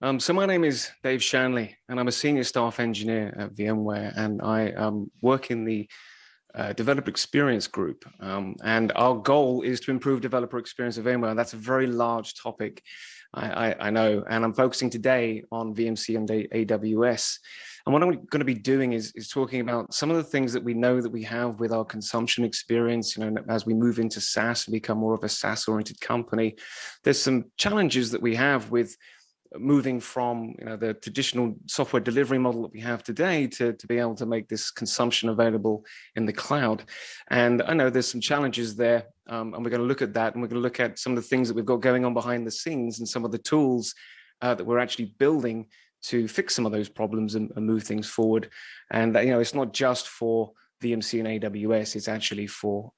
So my name is Dave Shanley, and I'm a senior staff engineer at VMware, and I work in the developer experience group. And our goal is to improve developer experience at VMware. And that's a very large topic, I know. And I'm focusing today on VMC and AWS. And what I'm going to be doing is talking about some of the things that we know that we have with our consumption experience. As we move into SaaS and become more of a SaaS-oriented company, there's some challenges that we have with moving from the traditional software delivery model that we have today to be able to make this consumption available in the cloud. And I know there's some challenges there, and we're going to look at that, and we're going to look at some of the things that we've got going on behind the scenes and some of the tools that we're actually building to fix some of those problems and move things forward. And it's not just for VMC and AWS, it's actually for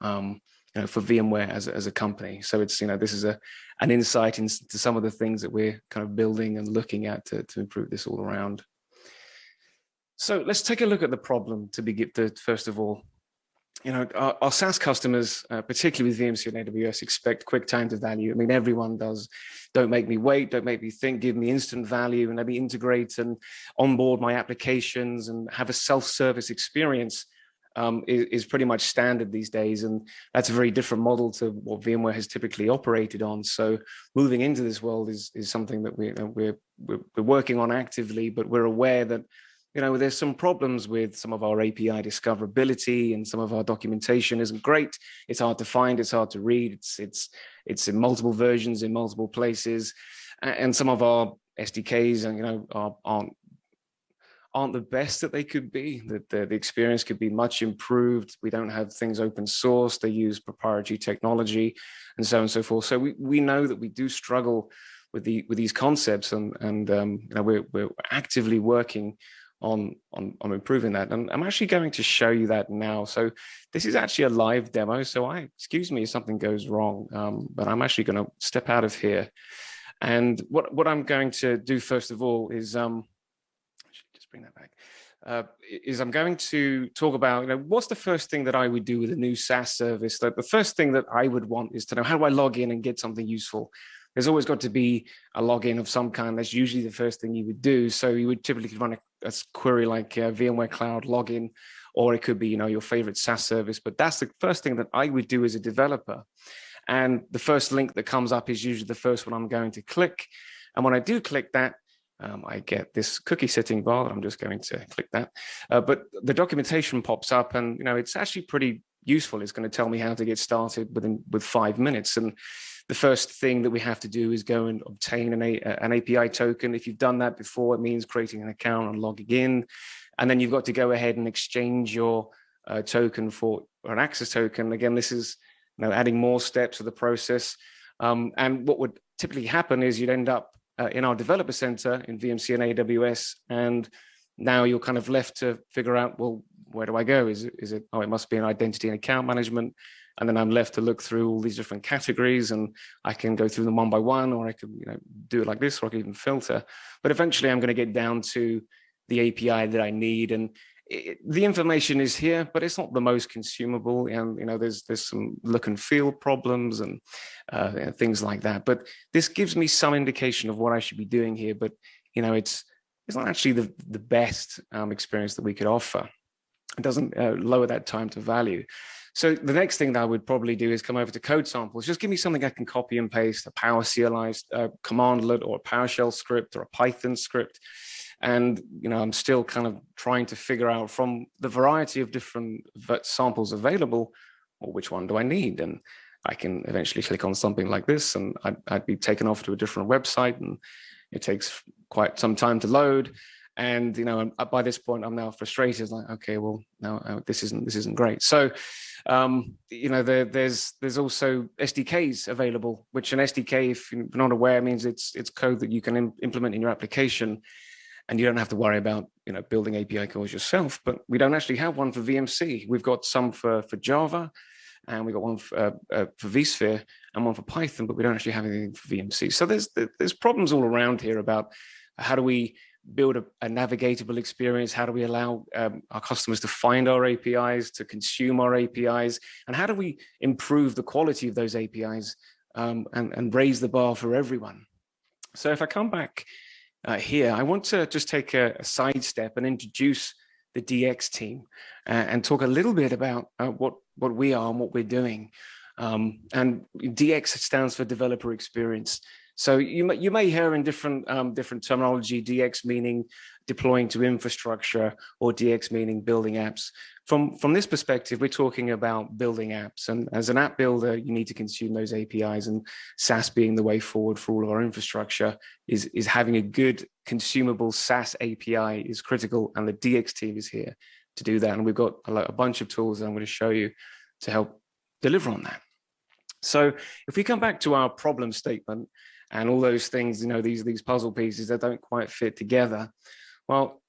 for VMware as a company. So it's this is an insight into some of the things that we're kind of building and looking at to improve this all around. So let's take a look at the problem to begin. First of all, our SaaS customers, particularly with VMC and AWS, expect quick time to value. I mean, everyone does. Don't make me wait. Don't make me think. Give me instant value, and let me integrate and onboard my applications and have a self-service experience. Is pretty much standard these days, and that's a very different model to what VMware has typically operated on. So moving into this world is something that we're working on actively, but we're aware that there's some problems with some of our API discoverability, and some of our documentation isn't great. It's hard to find, it's hard to read, it's in multiple versions in multiple places, and some of our SDKs aren't the best that they could be. That the experience could be much improved. We don't have things open source. They use proprietary technology, and so on and so forth. So we know that we do struggle with these concepts, and we're actively working on improving that. And I'm actually going to show you that now. So this is actually a live demo. So excuse me if something goes wrong, but I'm actually going to step out of here. And what I'm going to do first of all is bring that back, is I'm going to talk about, what's the first thing that I would do with a new SaaS service? The first thing that I would want is to know, how do I log in and get something useful? There's always got to be a login of some kind. That's usually the first thing you would do. So you would typically run a query like VMware Cloud login, or it could be, your favorite SaaS service. But that's the first thing that I would do as a developer. And the first link that comes up is usually the first one I'm going to click. And when I do click that, I get this cookie setting bar. I'm just going to click that. But the documentation pops up, and it's actually pretty useful. It's going to tell me how to get started with 5 minutes. And the first thing that we have to do is go and obtain an API token. If you've done that before, it means creating an account and logging in. And then you've got to go ahead and exchange your token for an access token. Again, this is adding more steps to the process. And what would typically happen is you'd end up in our developer center in VMC and AWS, and now you're kind of left to figure out, well, where do I go? Is it, it must be an identity and account management, and then I'm left to look through all these different categories, and I can go through them one by one, or I could do it like this, or I could even filter. But eventually I'm going to get down to the API that I need, and the information is here, but it's not the most consumable, and there's some look and feel problems and things like that. But this gives me some indication of what I should be doing here. But it's not actually the best experience that we could offer. It doesn't lower that time to value. So the next thing that I would probably do is come over to code samples. Just give me something I can copy and paste, a Power CLI commandlet, or a PowerShell script, or a Python script. And I'm still kind of trying to figure out, from the variety of different samples available, well, which one do I need? And I can eventually click on something like this, and I'd be taken off to a different website, and it takes quite some time to load. And by this point, I'm now frustrated. Like, okay, well, now this isn't great. So there's also SDKs available, which an SDK, if you're not aware, means it's code that you can implement in your application. And you don't have to worry about building API calls yourself. But we don't actually have one for VMC. We've got some for Java, and we've got one for vSphere and one for Python, but we don't actually have anything for VMC. So there's problems all around here about how do we build a navigatable experience? How do we allow our customers to find our APIs, to consume our APIs? And how do we improve the quality of those APIs and raise the bar for everyone? So if I come back here, I want to just take a sidestep and introduce the DX team and talk a little bit about what we are and what we're doing. And DX stands for developer experience. So you may hear in different terminology, DX meaning deploying to infrastructure, or DX meaning building apps. From this perspective, we're talking about building apps. And as an app builder, you need to consume those APIs, and SaaS being the way forward for all of our infrastructure is having a good consumable SaaS API is critical. And the DX team is here to do that. And we've got a bunch of tools that I'm going to show you to help deliver on that. So if we come back to our problem statement and all those things, these puzzle pieces that don't quite fit together, well,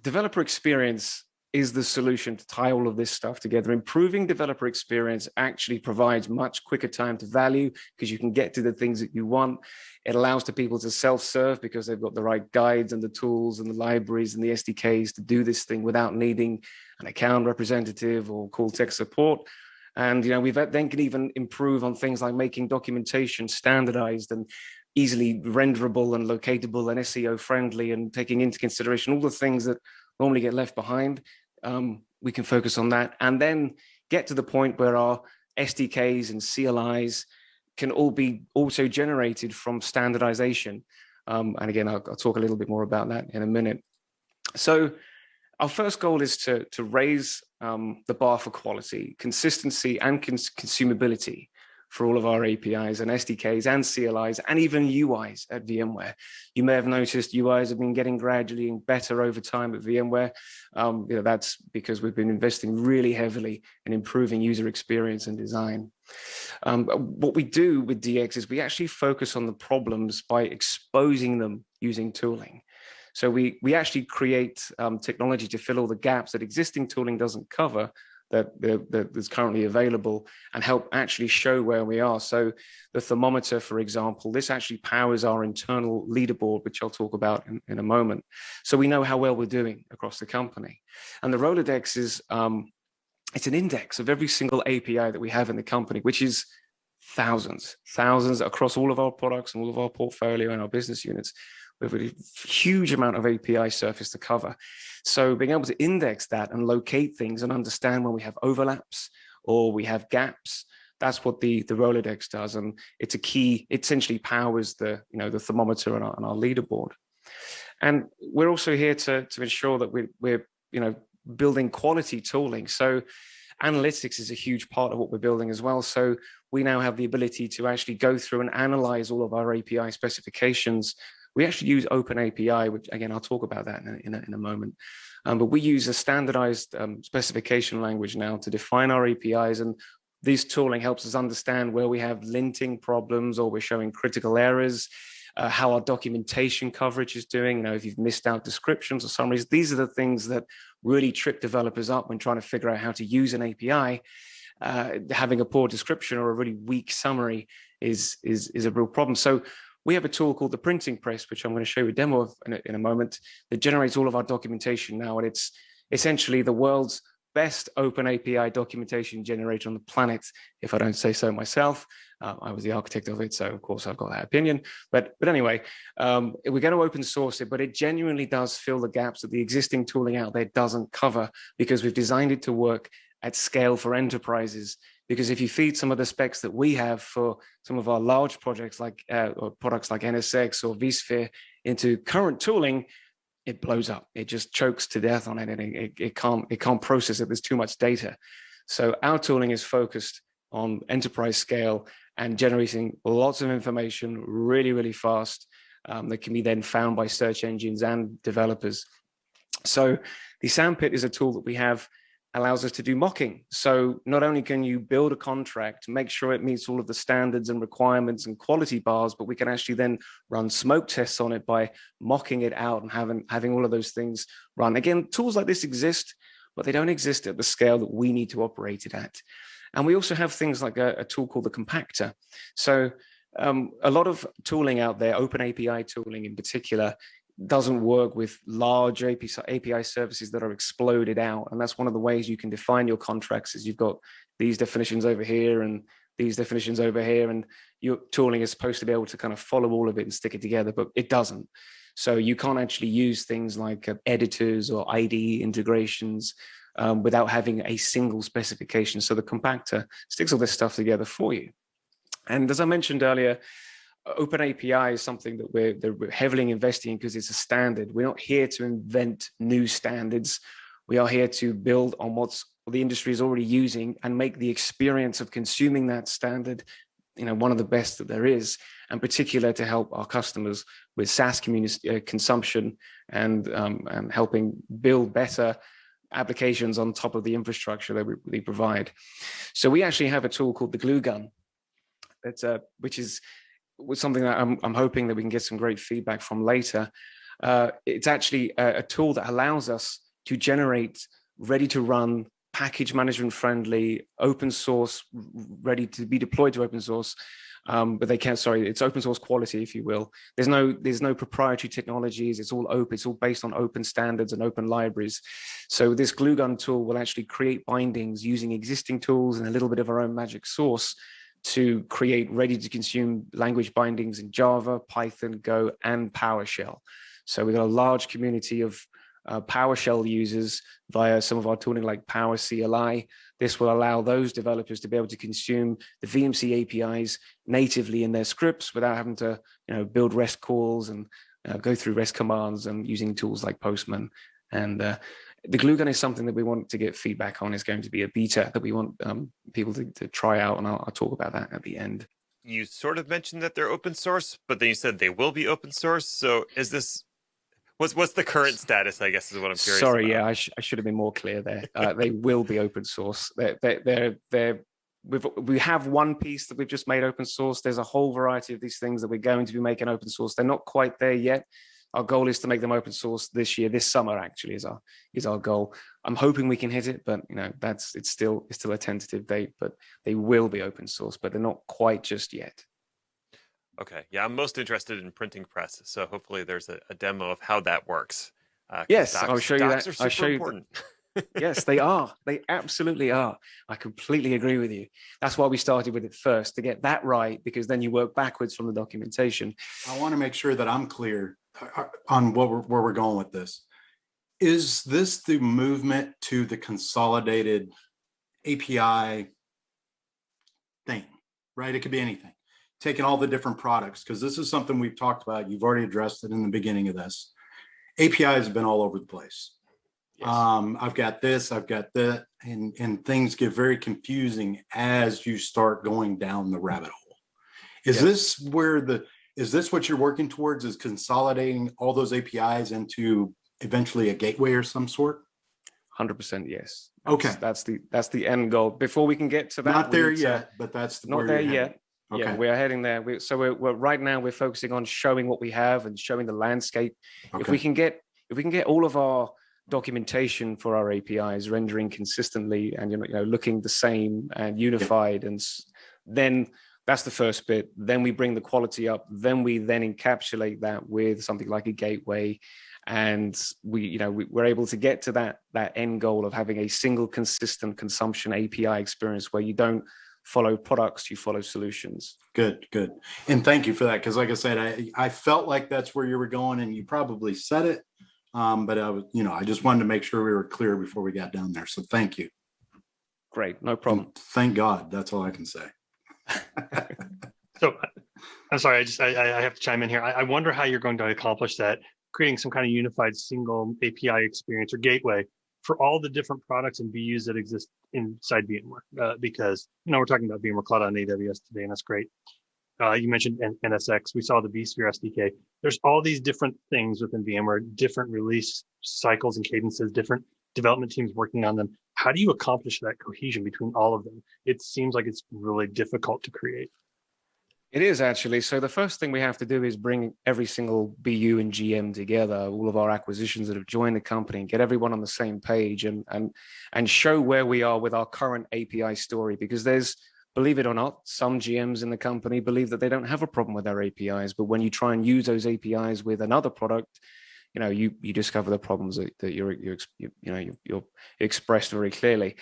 developer experience is the solution to tie all of this stuff together. Improving developer experience actually provides much quicker time to value because you can get to the things that you want. It allows the people to self-serve because they've got the right guides and the tools and the libraries and the SDKs to do this thing without needing an account representative or call tech support. And we then can even improve on things like making documentation standardized and easily renderable and locatable and SEO friendly, and taking into consideration all the things that normally get left behind. We can focus on that and then get to the point where our SDKs and CLIs can all be auto generated from standardization. And again, I'll talk a little bit more about that in a minute. So our first goal is to raise the bar for quality, consistency, and consumability for all of our APIs and SDKs and CLIs and even UIs at VMware. You may have noticed UIs have been getting gradually better over time at VMware. That's because we've been investing really heavily in improving user experience and design. What we do with DX is we actually focus on the problems by exposing them using tooling. So we actually create technology to fill all the gaps that existing tooling doesn't cover, that is currently available, and help actually show where we are. So the thermometer, for example, this actually powers our internal leaderboard, which I'll talk about in a moment. So we know how well we're doing across the company. And the Rolodex is, it's an index of every single API that we have in the company, which is thousands across all of our products and all of our portfolio and our business units. We have a huge amount of API surface to cover. So being able to index that and locate things and understand when we have overlaps or we have gaps, that's what the Rolodex does. And it's a key, it essentially powers the thermometer on our leaderboard. And we're also here to ensure that we're building quality tooling. So analytics is a huge part of what we're building as well. So we now have the ability to actually go through and analyze all of our API specifications. We actually use OpenAPI, which again, I'll talk about that in a moment. But we use a standardized specification language now to define our APIs. And this tooling helps us understand where we have linting problems or we're showing critical errors, how our documentation coverage is doing, if you've missed out descriptions or summaries. These are the things that really trip developers up when trying to figure out how to use an API. Having a poor description or a really weak summary is a real problem. So we have a tool called the printing press, which I'm going to show you a demo of in a moment, that generates all of our documentation now. And it's essentially the world's best OpenAPI documentation generator on the planet, if I don't say so myself. I was the architect of it, so of course I've got that opinion. But anyway, we're going to open source it, but it genuinely does fill the gaps that the existing tooling out there doesn't cover, because we've designed it to work at scale for enterprises. Because if you feed some of the specs that we have for some of our large projects like or products like NSX or vSphere into current tooling, it blows up. It just chokes to death on it, and it can't process it. There's too much data. So our tooling is focused on enterprise scale and generating lots of information really, really fast that can be then found by search engines and developers. So the Sandpit is a tool that we have, allows us to do mocking. So not only can you build a contract, make sure it meets all of the standards and requirements and quality bars, but we can actually then run smoke tests on it by mocking it out and having all of those things run. Again, tools like this exist, but they don't exist at the scale that we need to operate it at. And we also have things like a tool called the compactor. So a lot of tooling out there, OpenAPI tooling in particular, doesn't work with large API services that are exploded out. And that's one of the ways you can define your contracts, is you've got these definitions over here and these definitions over here, and your tooling is supposed to be able to kind of follow all of it and stick it together, but it doesn't. So you can't actually use things like editors or IDE integrations without having a single specification. So the compactor sticks all this stuff together for you. And as I mentioned earlier, OpenAPI is something that we're heavily investing in because it's a standard. We're not here to invent new standards. We are here to build on what the industry is already using and make the experience of consuming that standard, one of the best that there is, and particular to help our customers with SaaS consumption and helping build better applications on top of the infrastructure that we provide. So we actually have a tool called the Glue Gun, which is something that I'm hoping that we can get some great feedback from later. It's actually a tool that allows us to generate ready-to-run, package management friendly, open source, ready to be deployed to open source. But it's open source quality, if you will. There's no proprietary technologies. It's all open. It's all based on open standards and open libraries. So this Glue Gun tool will actually create bindings using existing tools and a little bit of our own magic sauce to create ready-to-consume language bindings in Java, Python, Go, and PowerShell. So we've got a large community of PowerShell users via some of our tooling like PowerCLI. This will allow those developers to be able to consume the VMC APIs natively in their scripts without having to build REST calls and go through REST commands and using tools like Postman. And the Glue Gun is something that we want to get feedback on. Is going to be a beta that we want people to try out, and I'll talk about that at the end. You sort of mentioned that they're open source, but then you said they will be open source. So is this what's the current status? I guess is what I'm curious. Sorry, about. Yeah, I should have been more clear there. They will be open source. We have one piece that we've just made open source. There's a whole variety of these things that we're going to be making open source. They're not quite there yet. Our goal is to make them open source this year. This summer actually is our goal. I'm hoping we can hit it, but it's still a tentative date. But they will be open source, but they're not quite just yet. Okay, yeah, I'm most interested in printing press, so hopefully there's a demo of how that works. Yes, I'll show you that. I'll show you important. Yes, they are. They absolutely are. I completely agree with you. That's why we started with it first, to get that right, because then you work backwards from the documentation. I want to make sure that I'm clear on where we're going with this. Is this the movement to the consolidated API thing, right? It could be anything. Taking all the different products, because this is something we've talked about. You've already addressed it in the beginning of this. APIs have been all over the place. Yes. I've got this, I've got that, and things get very confusing as you start going down the rabbit hole. Is this what you're working towards, is consolidating all those APIs into eventually a gateway or some sort? 100% yes. That's That's the end goal. Before we can get to that, not there yet, but that's not there yet. Okay. Yeah, we're heading there. We're right now we're focusing on showing what we have and showing the landscape. Okay. If we can get all of our documentation for our APIs rendering consistently and looking the same and unified, and then that's the first bit. Then we bring the quality up. Then we encapsulate that with something like a gateway, and we're able to get to that end goal of having a single consistent consumption API experience where you don't follow products, you follow solutions. Good. And thank you for that. Because like I said, I felt like that's where you were going, and you probably said it. But I just wanted to make sure we were clear before we got down there. So thank you. Great. No problem. And thank God. That's all I can say. So I'm sorry. I have to chime in here. I wonder how you're going to accomplish that, creating some kind of unified single API experience or gateway for all the different products and VUs that exist inside VMware, because we're talking about VMware Cloud on AWS today, and that's great. You mentioned NSX. We saw the vSphere SDK. There's all these different things within VMware, different release cycles and cadences, different development teams working on them. How do you accomplish that cohesion between all of them? It seems like it's really difficult to create. It is actually. So the first thing we have to do is bring every single BU and GM together, all of our acquisitions that have joined the company, and get everyone on the same page and show where we are with our current API story. Because there's, believe it or not, some GMs in the company believe that they don't have a problem with their APIs, but when you try and use those APIs with another product, you discover the problems that you're expressed very clearly.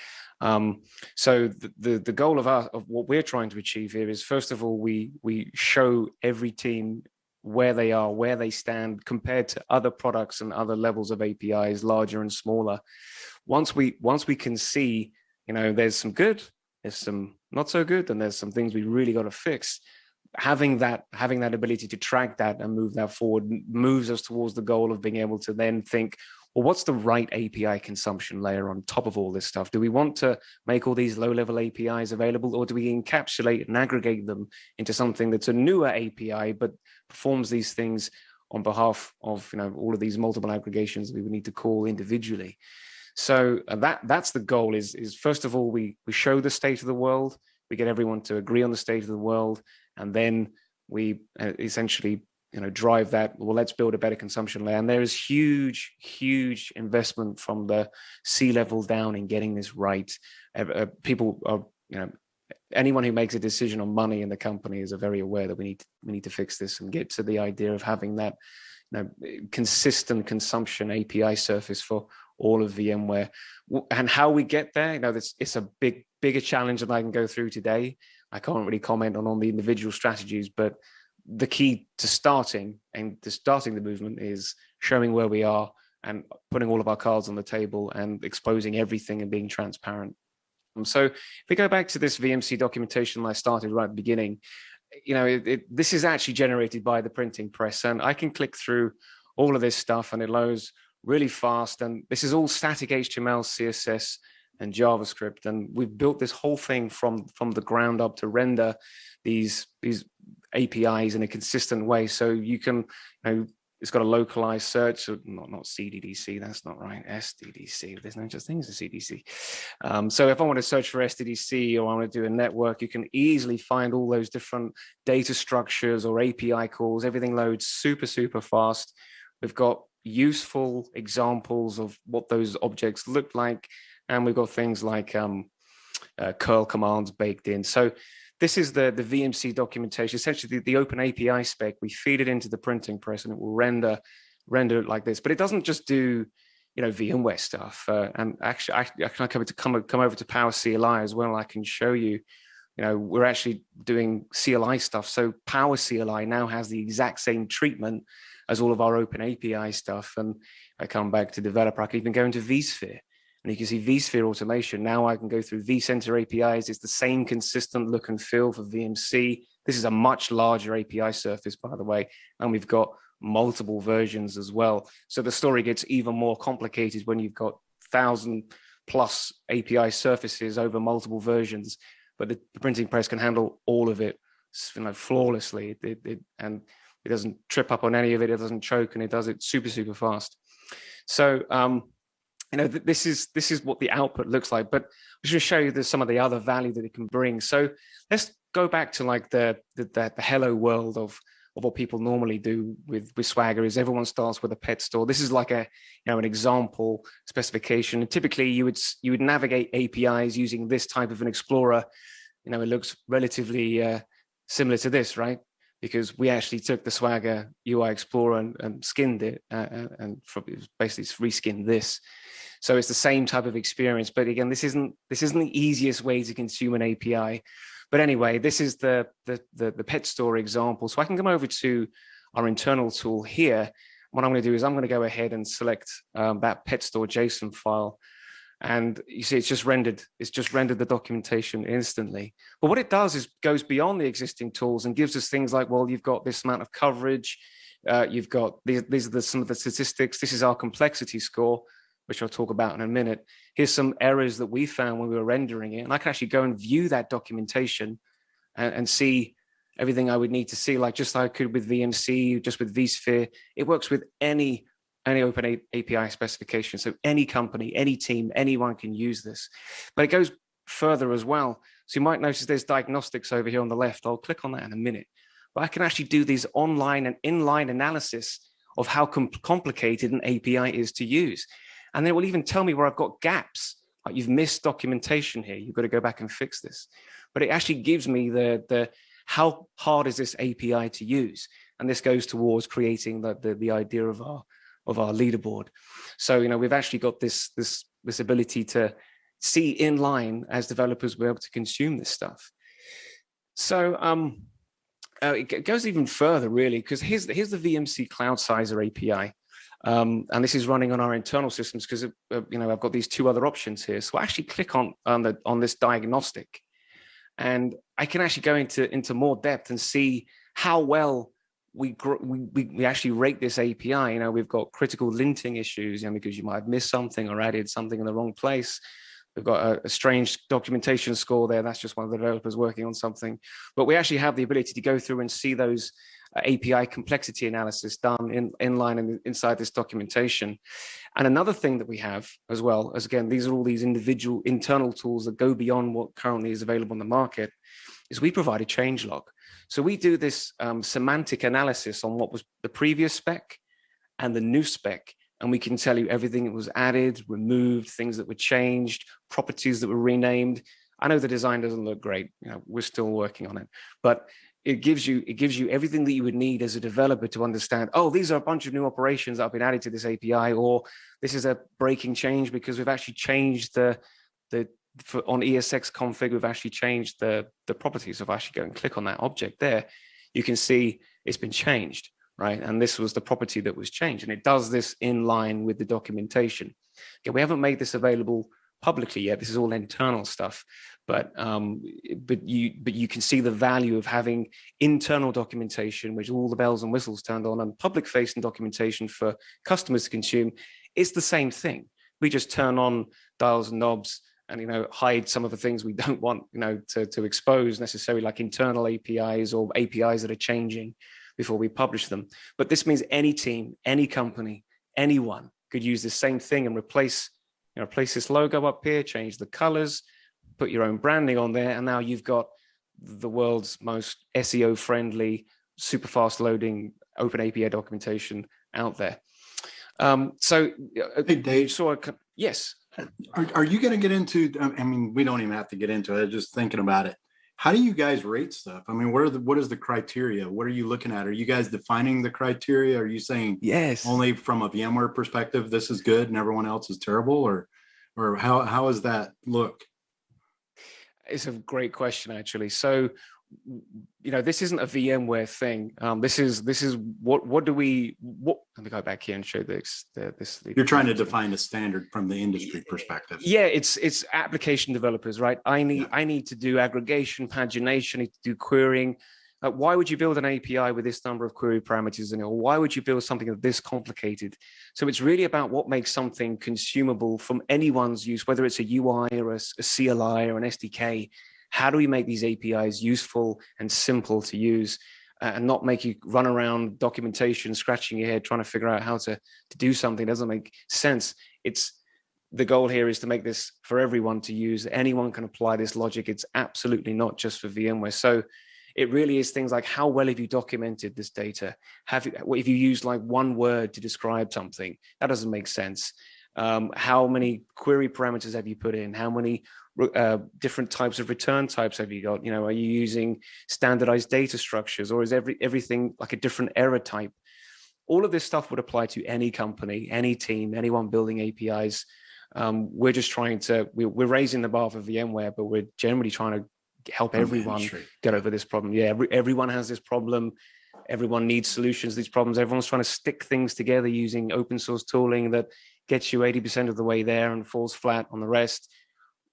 So the goal of what we're trying to achieve here is, first of all, we show every team where they are, where they stand compared to other products and other levels of APIs, larger and smaller. Once we can see, there's some good, there's some not so good, and there's some things we really got to fix. Having that ability to track that and move that forward moves us towards the goal of being able to then think, well, what's the right API consumption layer on top of all this stuff? Do we want to make all these low-level APIs available, or do we encapsulate and aggregate them into something that's a newer API but performs these things on behalf of all of these multiple aggregations that we would need to call individually? So that's the goal. Is first of all we show the state of the world, we get everyone to agree on the state of the world, and then we essentially drive that. Well, let's build a better consumption layer. And there is huge investment from the C-level down in getting this right. People are, anyone who makes a decision on money in the company is very aware that we need to fix this and get to the idea of having that consistent consumption API surface for all of VMware. And how we get there, it's a bigger challenge than I can go through today. I can't really comment on the individual strategies, but the key to starting the movement is showing where we are and putting all of our cards on the table and exposing everything and being transparent. So if we go back to this VMC documentation I started right at the beginning, this is actually generated by the printing press, and I can click through all of this stuff and it loads really fast. And this is all static HTML, CSS, and JavaScript. And we've built this whole thing from the ground up to render these APIs in a consistent way. So you can, it's got a localized search, so not CDDC, that's not right, SDDC, there's no such thing as a CDC. So if I want to search for SDDC or I want to do a network, you can easily find all those different data structures or API calls. Everything loads super fast. We've got useful examples of what those objects look like, and we've got things like curl commands baked in. So this is the VMC documentation, essentially the OpenAPI spec. We feed it into the printing press and it will render it like this. But it doesn't just do VMware stuff. And actually, I can come over to Power CLI as well. I can show you, we're actually doing CLI stuff. So Power CLI now has the exact same treatment as all of our OpenAPI stuff. And I come back to developer, I can even go into vSphere. And you can see vSphere automation. Now I can go through vCenter APIs. It's the same consistent look and feel for VMC. This is a much larger API surface, by the way. And we've got multiple versions as well. So the story gets even more complicated when you've got 1,000+ API surfaces over multiple versions. But the printing press can handle all of it flawlessly. And it doesn't trip up on any of it. It doesn't choke, and it does it super fast. So, this is what the output looks like, but I'm just going to show you some of the other value that it can bring. So let's go back to like the hello world of what people normally do with Swagger. Is everyone starts with a pet store. This is like an example specification. And typically you would navigate APIs using this type of an explorer. It looks relatively similar to this, right? Because we actually took the Swagger UI Explorer and skinned it and basically reskinned this. So it's the same type of experience. But again, this isn't the easiest way to consume an API. But anyway, this is the pet store example. So I can come over to our internal tool here. What I'm going to do is I'm going to go ahead and select that pet store JSON file. And you see, it's just rendered the documentation instantly. But what it does is goes beyond the existing tools and gives us things like, well, you've got this amount of coverage. You've got these are some of the statistics. This is our complexity score, which I'll talk about in a minute. Here's some errors that we found when we were rendering it. And I can actually go and view that documentation and see everything I would need to see, just like I could with VMC, just with vSphere. It works with any open API specification. So any company, any team, anyone can use this. But it goes further as well. So you might notice there's diagnostics over here on the left. I'll click on that in a minute. But I can actually do these online and inline analysis of how complicated an API is to use. And it will even tell me where I've got gaps. Like you've missed documentation here. You've got to go back and fix this. But it actually gives me the how hard is this API to use? And this goes towards creating the idea of our of our leaderboard. So, we've actually got this ability to see inline as developers we're able to consume this stuff. So it goes even further, really, because here's the VMC Cloud Sizer API. And this is running on our internal systems because I've got these two other options here. So I actually click on this diagnostic, and I can actually go into more depth and see how well we actually rate this API. We've got critical linting issues, because you might have missed something or added something in the wrong place. We've got a strange documentation score there. That's just one of the developers working on something. But we actually have the ability to go through and see those API complexity analysis done inline and inside this documentation. And another thing that we have as well, as again, these are all these individual internal tools that go beyond what currently is available on the market, is we provide a change log. So we do this semantic analysis on what was the previous spec and the new spec. And we can tell you everything that was added, removed, things that were changed, properties that were renamed. I know the design doesn't look great. We're still working on it, but it gives you everything that you would need as a developer to understand, oh, these are a bunch of new operations that have been added to this API, or this is a breaking change because we've actually changed on ESX config, we've actually changed the properties. If I actually go and click on that object there, you can see it's been changed. Right, and this was the property that was changed, and it does this in line with the documentation. Okay, we haven't made this available publicly yet. This is all internal stuff, but you can see the value of having internal documentation, which all the bells and whistles turned on, and public-facing documentation for customers to consume. It's the same thing. We just turn on dials and knobs and hide some of the things we don't want to expose necessarily, like internal APIs or APIs that are changing before we publish them. But this means any team, any company, anyone could use the same thing and replace this logo up here, change the colors, put your own branding on there, and now you've got the world's most SEO friendly, super fast loading OpenAPI documentation out there. Hey, Dave. Yes. Are you going to get into? We don't even have to get into it. Just thinking about it. How do you guys rate stuff? What is the criteria? What are you looking at? Are you guys defining the criteria? Are you saying yes, only from a VMware perspective, this is good and everyone else is terrible, or how does that look? It's a great question, actually. So, this isn't a VMware thing. This is what let me go back here and show this. You're trying to define a standard from the industry perspective. Yeah, it's application developers, right? I need to do aggregation, pagination, I need to do querying. Why would you build an API with this number of query parameters in it? Or why would you build something this complicated? So it's really about what makes something consumable from anyone's use, whether it's a UI or a CLI or an SDK. How do we make these APIs useful and simple to use and not make you run around documentation, scratching your head, trying to figure out how to do something? It doesn't make sense. The goal here is to make this for everyone to use. Anyone can apply this logic. It's absolutely not just for VMware. So it really is things like, how well have you documented this data? If you use like one word to describe something, that doesn't make sense. How many query parameters have you put in? How many different types of return types have you got? Are you using standardized data structures, or is everything like a different error type? All of this stuff would apply to any company, any team, anyone building APIs. We're just trying to, we're raising the bar for VMware, but we're generally trying to help everyone get over this problem. Yeah, everyone has this problem. Everyone needs solutions to these problems. Everyone's trying to stick things together using open source tooling that gets you 80% of the way there and falls flat on the rest.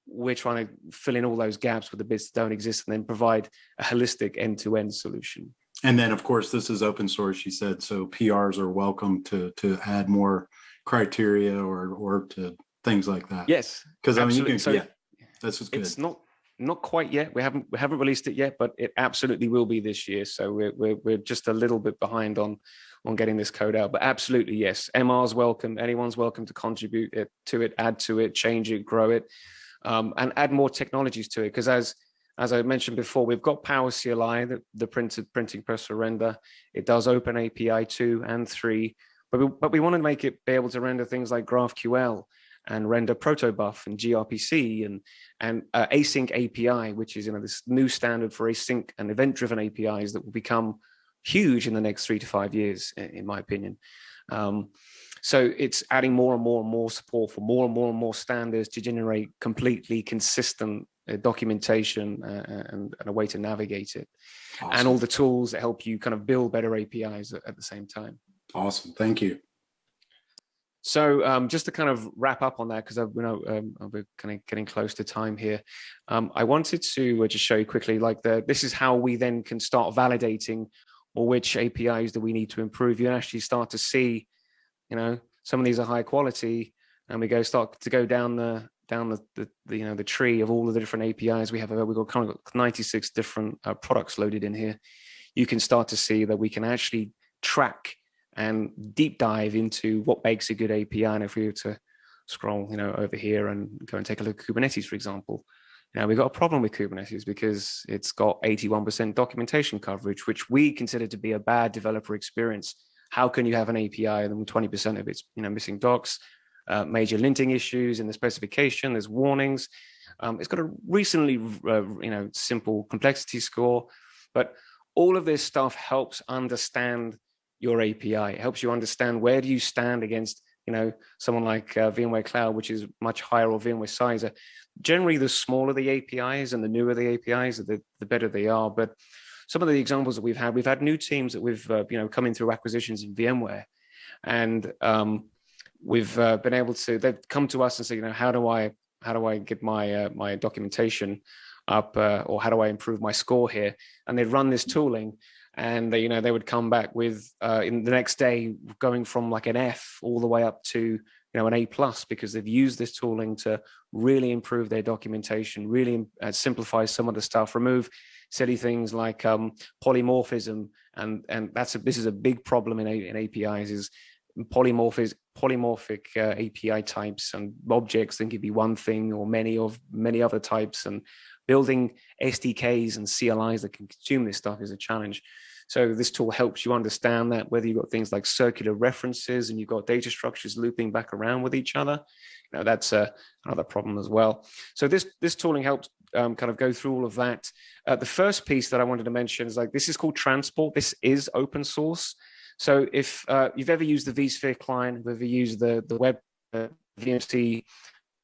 We're trying to fill in all those gaps with the bits that don't exist and then provide a holistic end-to-end solution. And then, of course, this is open source, you said, so PRs are welcome to add more criteria or to things like that. Yes, because you can. That's what's good. It's not quite yet. We haven't released it yet, but it absolutely will be this year. So we're just a little bit behind on getting this code out. But absolutely, yes, MR's welcome. Anyone's welcome to contribute to it, add to it, change it, grow it, and add more technologies to it. Because as I mentioned before, we've got Power CLI, the printing press for render. It does OpenAPI 2 and 3, but we want to make it be able to render things like GraphQL and render protobuf and gRPC and async API, which is this new standard for async and event-driven APIs that will become huge in the next 3 to 5 years, in my opinion. So it's adding more and more and more support for more and more standards to generate completely consistent documentation and a way to navigate it. Awesome. And all the tools that help you kind of build better APIs at the same time. Awesome. Thank you. So just to kind of wrap up on that, because we're kind of getting close to time here, I wanted to just show you quickly, like this is how we then can start validating, or which APIs do we need to improve. You actually start to see, some of these are high quality, and we start to go down the tree of all of the different APIs we have. We've got kind of 96 different products loaded in here. You can start to see that we can actually track and deep dive into what makes a good API. And if we were to scroll, over here and go and take a look at Kubernetes, for example, we've got a problem with Kubernetes because it's got 81% documentation coverage, which we consider to be a bad developer experience. How can you have an API and 20% of it's, missing docs, major linting issues in the specification, there's warnings. It's got a recently, simple complexity score, but all of this stuff helps understand your API. It helps you understand where do you stand against, someone like VMware Cloud, which is much higher, or VMware Sizer. Generally, the smaller the APIs and the newer the APIs, the better they are. But some of the examples that we've had new teams that we've, come in through acquisitions in VMware, and we've been able to. They've come to us and say, how do I get my documentation up, or how do I improve my score here? And they'd run this tooling. And they would come back with in the next day going from like an F all the way up to an A+, because they've used this tooling to really improve their documentation, really simplify some of the stuff, remove silly things like polymorphism, and this is a big problem in APIs, is polymorphic API types and objects that could be one thing or many other types, and building SDKs and CLIs that can consume this stuff is a challenge. So this tool helps you understand that, whether you've got things like circular references and you've got data structures looping back around with each other, that's another problem as well. So this tooling helps kind of go through all of that. The first piece that I wanted to mention is this is called Transport. This is open source. So if you've ever used the vSphere client, if you've ever used the web VMC,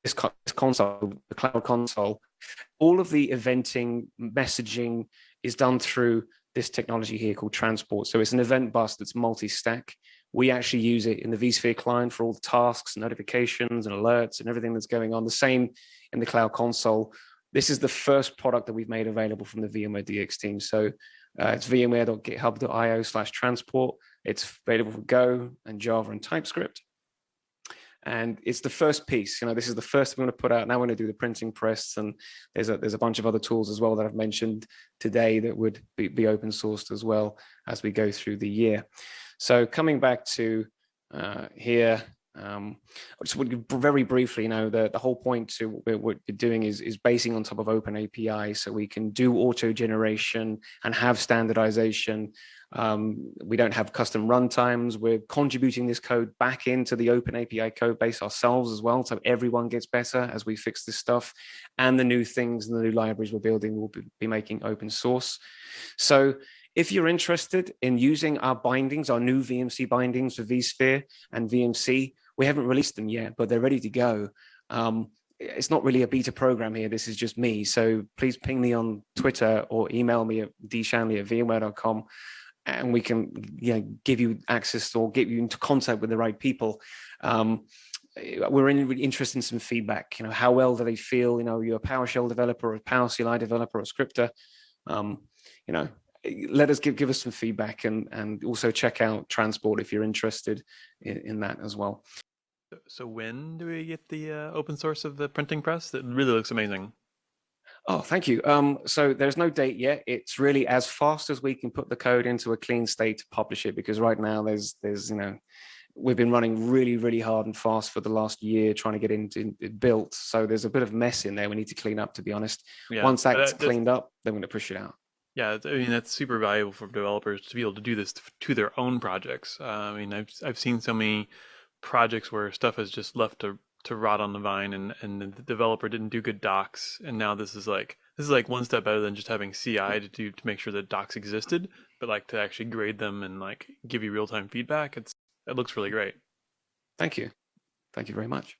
this console, the cloud console, all of the eventing, messaging is done through this technology here called Transport. So it's an event bus that's multi-stack. We actually use it in the vSphere client for all the tasks, notifications, and alerts, and everything that's going on. The same in the cloud console. This is the first product that we've made available from the VMware DX team. So it's vmware.github.io/transport. It's available for Go and Java and TypeScript. And it's the first piece. This is the first thing we're going to put out. Now we're going to do the printing press, and there's a bunch of other tools as well that I've mentioned today that would be open sourced as well as we go through the year. So coming back to here, I just would very briefly, the whole point to what we're doing is basing on top of OpenAPI, so we can do auto generation and have standardization. We don't have custom runtimes. We're contributing this code back into the OpenAPI code base ourselves as well, so everyone gets better as we fix this stuff. And the new things and the new libraries we're building will be making open source. So if you're interested in using our bindings, our new VMC bindings for vSphere and VMC, we haven't released them yet, but they're ready to go. It's not really a beta program here. This is just me. So please ping me on Twitter or email me at dshanley@vmware.com, and we can give you access or get you into contact with the right people. We're really interested in some feedback. How well do they feel? You're a PowerShell developer, or a PowerCLI developer, or a scripter. Let us give us some feedback, and also check out Transport if you're interested in that as well. So when do we get the open source of the printing press? It really looks amazing. Oh, thank you. So there's no date yet. It's really as fast as we can put the code into a clean state to publish it, because right now there's we've been running really, really hard and fast for the last year trying to get it built. So there's a bit of mess in there we need to clean up, to be honest. Yeah, once that's cleaned up, then we're going to push it out. Yeah, I mean, that's super valuable for developers to be able to do this to their own projects. I've seen so many projects where stuff is just left to rot on the vine, and the developer didn't do good docs, and now this is like one step better than just having CI to make sure that docs existed, but to actually grade them and give you real-time feedback. It looks really great. Thank you. Thank you very much.